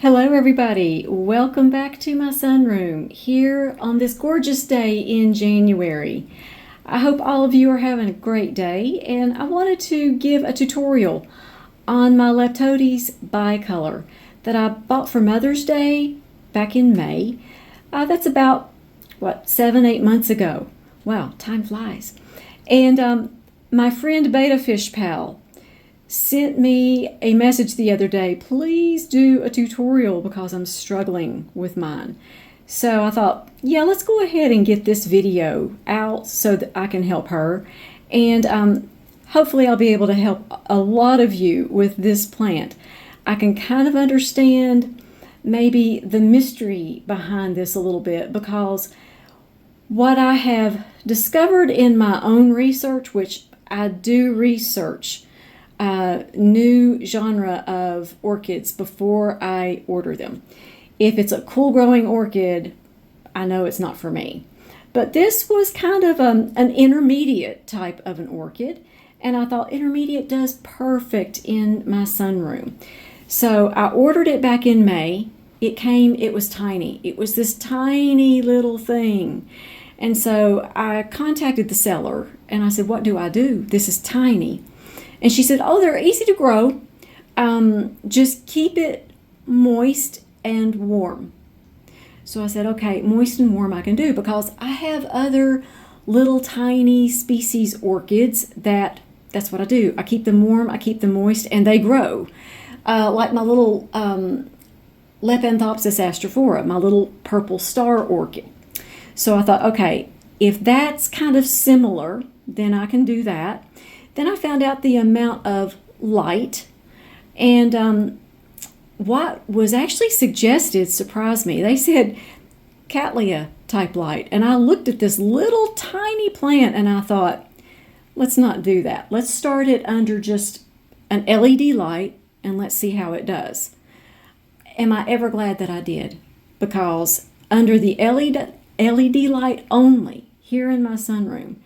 Hello everybody, welcome back to my sunroom here on this gorgeous day in January. I hope all of you are having a great day, and I wanted to give a tutorial on my Leptotes bicolor that I bought for Mother's Day back in May. That's about, 7-8 months ago. Wow, time flies. And my friend Beta Fish Pal sent me a message the other day. Please do a tutorial because I'm struggling with mine. So I thought, yeah, let's go ahead and get this video out so that I can help her. And hopefully I'll be able to help a lot of you with this plant. I can kind of understand maybe the mystery behind this a little bit, because what I have discovered in my own research, which I do research new genre of orchids before I order them. If it's a cool growing orchid, I know it's not for me. But this was kind of an intermediate type of an orchid, and I thought intermediate does perfect in my sunroom. So I ordered it back in May. It came, it was tiny. It was this tiny little thing. And so I contacted the seller and I said, what do I do? This is tiny. And she said, oh, they're easy to grow. Just keep it moist and warm. So I said, okay, moist and warm I can do, because I have other little tiny species orchids that's what I do. I keep them warm, I keep them moist, and they grow. Like my little Leptotes astrophora, my little purple star orchid. So I thought, okay, if that's kind of similar, then I can do that. Then I found out the amount of light, and what was actually suggested surprised me. They said Cattleya type light, and I looked at this little tiny plant and I thought, let's not do that. Let's start it under just an LED light and let's see how it does. Am I ever glad that I did? Because under the LED light only here in my sunroom,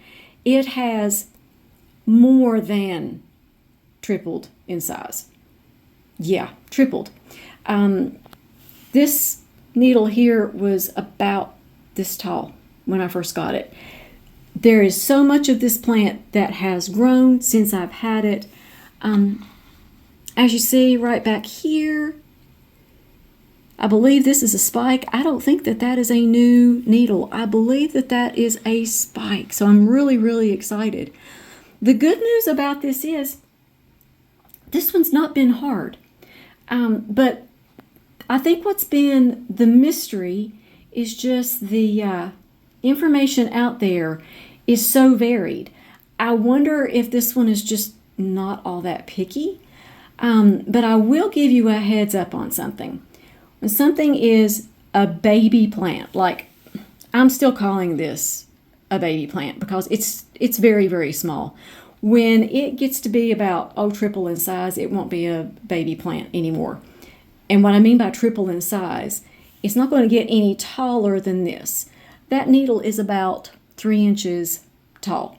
it has more than tripled in size. Yeah, tripled. This needle here was about this tall when I first got it. There is so much of this plant that has grown since I've had it. As you see right back here, I believe this is a spike. I don't think that that is a new needle. I believe that that is a spike. So I'm really, really excited. The good news about this is this one's not been hard. But I think what's been the mystery is just the information out there is so varied. I wonder if this one is just not all that picky. But I will give you a heads up on something. When something is a baby plant, like I'm still calling this a baby plant because it's very, very small. When it gets to be about triple in size, it won't be a baby plant anymore. And what I mean by triple in size, it's not going to get any taller than this. That needle is about 3 inches tall.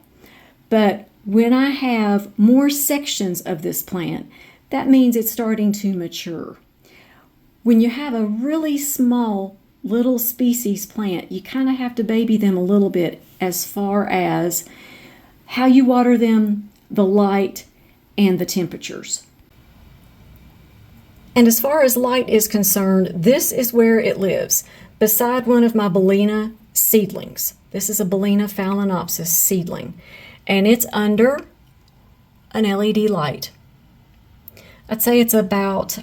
But when I have more sections of this plant, that means it's starting to mature. When you have a really small little species plant, you kind of have to baby them a little bit as far as how you water them, the light, and the temperatures. And as far as light is concerned, this is where it lives, beside one of my Bellina seedlings. This is a Bellina phalaenopsis seedling, and it's under an LED light. I'd say it's about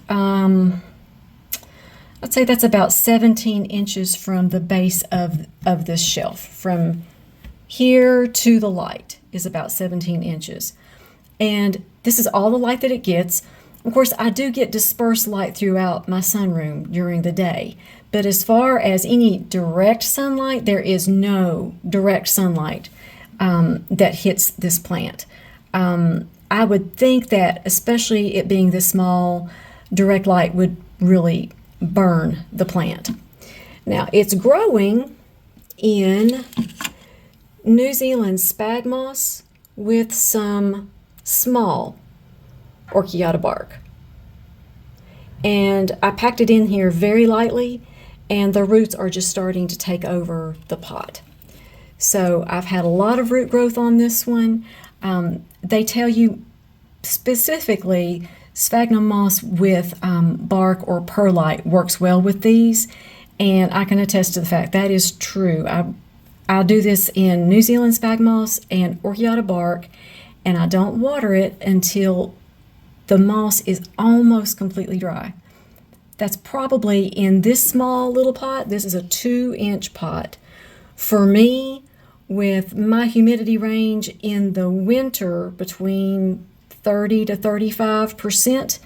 that's about 17 inches from the base of this shelf. From here to the light is about 17 inches. And this is all the light that it gets. Of course, I do get dispersed light throughout my sunroom during the day. But as far as any direct sunlight, there is no direct sunlight that hits this plant. I would think that, especially it being this small, direct light would really burn the plant. Now, it's growing in New Zealand spag moss with some small orchiata bark. And I packed it in here very lightly, and the roots are just starting to take over the pot. So I've had a lot of root growth on this one. They tell you specifically sphagnum moss with bark or perlite works well with these, and I can attest to the fact that is true. I do this in New Zealand sphagnum moss and orchiata bark, and I don't water it until the moss is almost completely dry. That's probably in this small little pot. This is a 2-inch pot. For me, with my humidity range in the winter between 30 to 35%,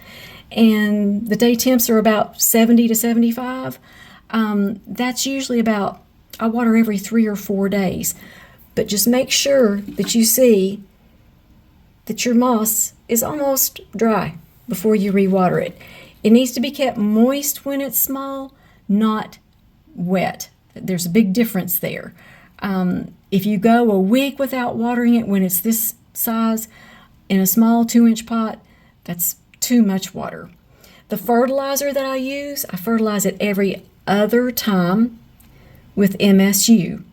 and the day temps are about 70 to 75, that's usually about, I water every 3 or 4 days. But just make sure that you see that your moss is almost dry before you rewater it. It needs to be kept moist when it's small, not wet. There's a big difference there. If you go a week without watering it when it's this size in a small 2-inch pot, that's too much water. The fertilizer that I fertilize it every other time with MSU.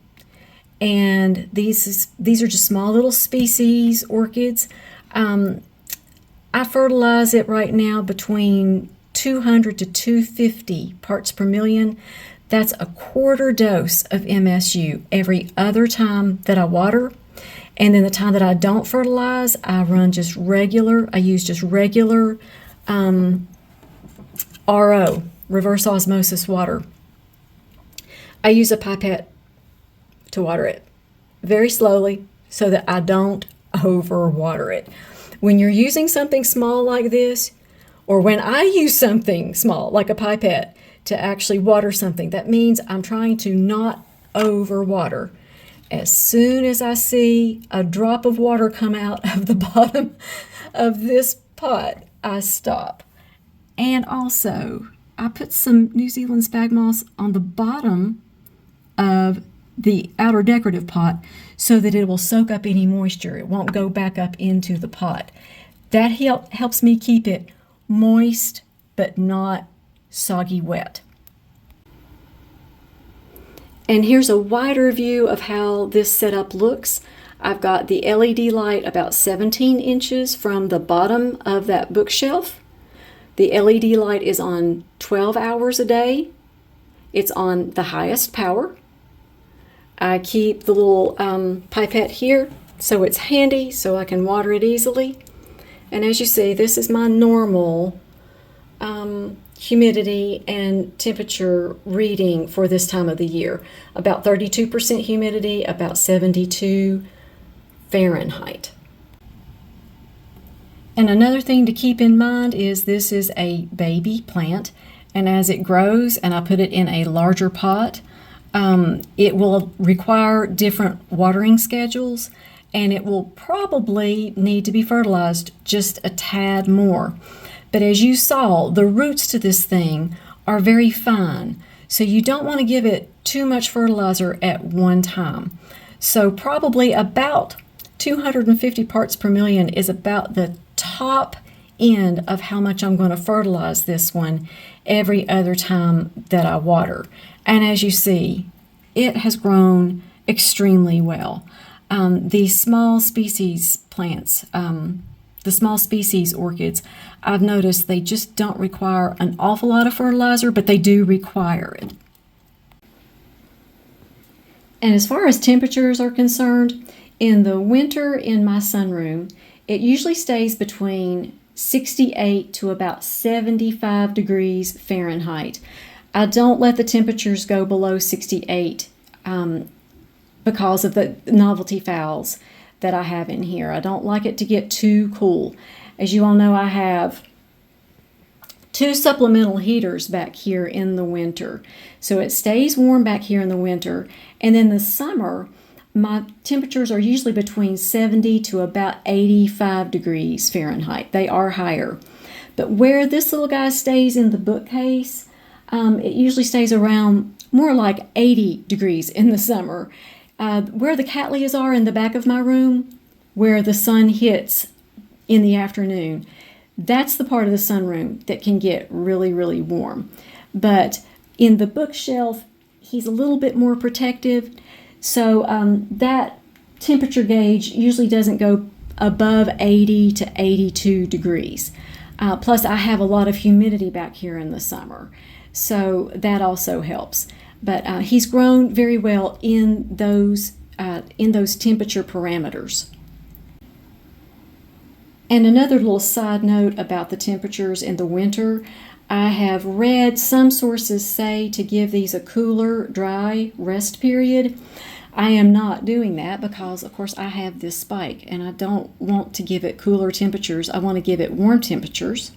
And these are just small little species orchids. I fertilize it right now between 200 to 250 parts per million. That's a quarter dose of MSU every other time that I water. And then the time that I don't fertilize, I use just regular RO, reverse osmosis water. I use a pipette to water it very slowly so that I don't overwater it. When you're using something small like this, or when I use something small like a pipette to actually water something, that means I'm trying to not overwater. As soon as I see a drop of water come out of the bottom of this pot, I stop. And also, I put some New Zealand sphagnum moss on the bottom of the outer decorative pot so that it will soak up any moisture. It won't go back up into the pot. That helps me keep it moist but not soggy wet. And here's a wider view of how this setup looks. I've got the LED light about 17 inches from the bottom of that bookshelf. The LED light is on 12 hours a day. It's on the highest power. I keep the little pipette here so it's handy so I can water it easily. And as you see, this is my normal humidity and temperature reading for this time of the year. About 32% humidity, about 72 Fahrenheit. And another thing to keep in mind is this is a baby plant, and as it grows and I put it in a larger pot, it will require different watering schedules, and it will probably need to be fertilized just a tad more. But as you saw, the roots to this thing are very fine, so you don't want to give it too much fertilizer at one time. So probably about 250 parts per million is about the top end of how much I'm going to fertilize this one every other time that I water. And as you see, it has grown extremely well. These small species plants, the small species orchids, I've noticed they just don't require an awful lot of fertilizer, but they do require it. And as far as temperatures are concerned, in the winter in my sunroom, it usually stays between 68 to about 75 degrees Fahrenheit. I don't let the temperatures go below 68 because of the novelty phals that I have in here. I don't like it to get too cool. As you all know, I have 2 supplemental heaters back here in the winter. So it stays warm back here in the winter. And in the summer, my temperatures are usually between 70 to about 85 degrees Fahrenheit. They are higher. But where this little guy stays in the bookcase, it usually stays around more like 80 degrees in the summer. Where the cattleyas are in the back of my room, where the sun hits in the afternoon, That's the part of the sunroom that can get really, really warm. But in the bookshelf, he's a little bit more protective. So that temperature gauge usually doesn't go above 80 to 82 degrees. Plus, I have a lot of humidity back here in the summer, so that also helps. But he's grown very well in those temperature parameters. And another little side note about the temperatures in the winter, I have read some sources say to give these a cooler, dry rest period. I am not doing that because, of course, I have this spike and I don't want to give it cooler temperatures. I want to give it warm temperatures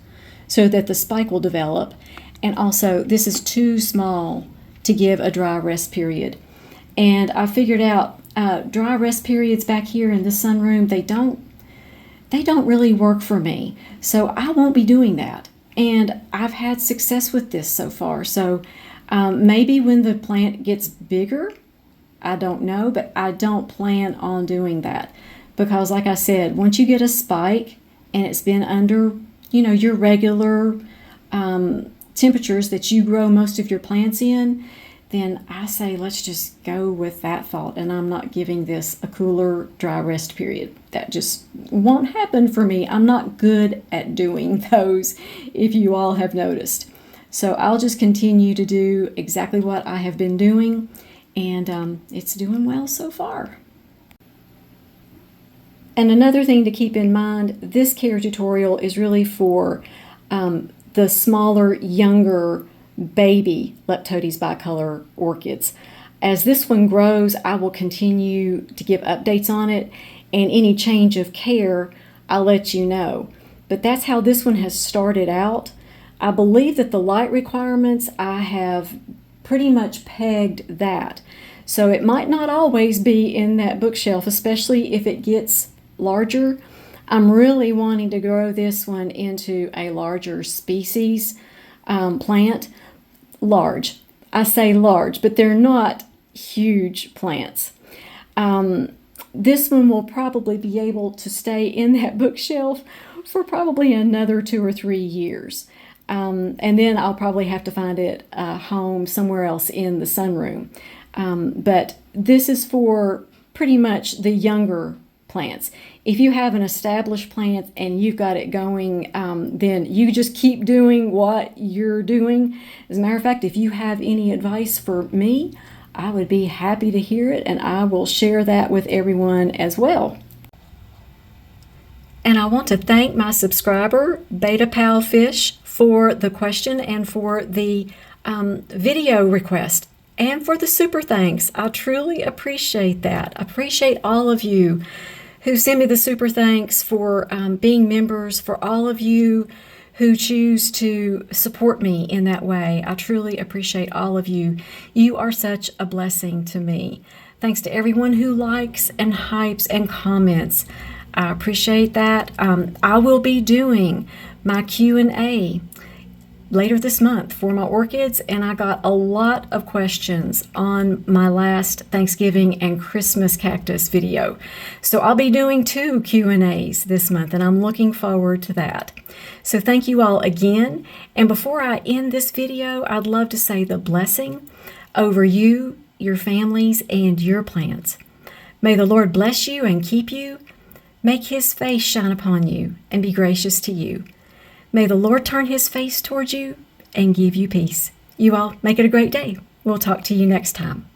so that the spike will develop. And also, this is too small to give a dry rest period. And I figured out dry rest periods back here in the sunroom, they don't really work for me. So I won't be doing that. And I've had success with this so far. So maybe when the plant gets bigger, I don't know, but I don't plan on doing that. Because like I said, once you get a spike and it's been under, your regular temperatures that you grow most of your plants in, then I say let's just go with that thought, and I'm not giving this a cooler, dry rest period. That just won't happen for me. I'm not good at doing those, if you all have noticed. So I'll just continue to do exactly what I have been doing, and it's doing well so far. And another thing to keep in mind, this care tutorial is really for the smaller, younger baby Leptotes bicolor orchids. As this one grows, I will continue to give updates on it, and any change of care, I'll let you know. But that's how this one has started out. I believe that the light requirements, I have pretty much pegged that. So it might not always be in that bookshelf, especially if it gets larger. I'm really wanting to grow this one into a larger species plant. Large. I say large, but they're not huge plants. This one will probably be able to stay in that bookshelf for probably another 2 or 3 years. And then I'll probably have to find it a home somewhere else in the sunroom. But this is for pretty much the younger plants. If you have an established plant and you've got it going, then you just keep doing what you're doing. As a matter of fact, if you have any advice for me, I would be happy to hear it, and I will share that with everyone as well. And I want to thank my subscriber, Beta Pal Fish, for the question and for the video request and for the super thanks. I truly appreciate that. I appreciate all of you who send me the super thanks, for being members, for all of you who choose to support me in that way. I truly appreciate all of you. You are such a blessing to me. Thanks to everyone who likes and hypes and comments. I appreciate that. I will be doing my Q&A later this month for my orchids, and I got a lot of questions on my last Thanksgiving and Christmas cactus video. So I'll be doing 2 Q&As this month, and I'm looking forward to that. So thank you all again. And before I end this video, I'd love to say the blessing over you, your families, and your plants. May the Lord bless you and keep you, make his face shine upon you, and be gracious to you. May the Lord turn his face towards you and give you peace. You all make it a great day. We'll talk to you next time.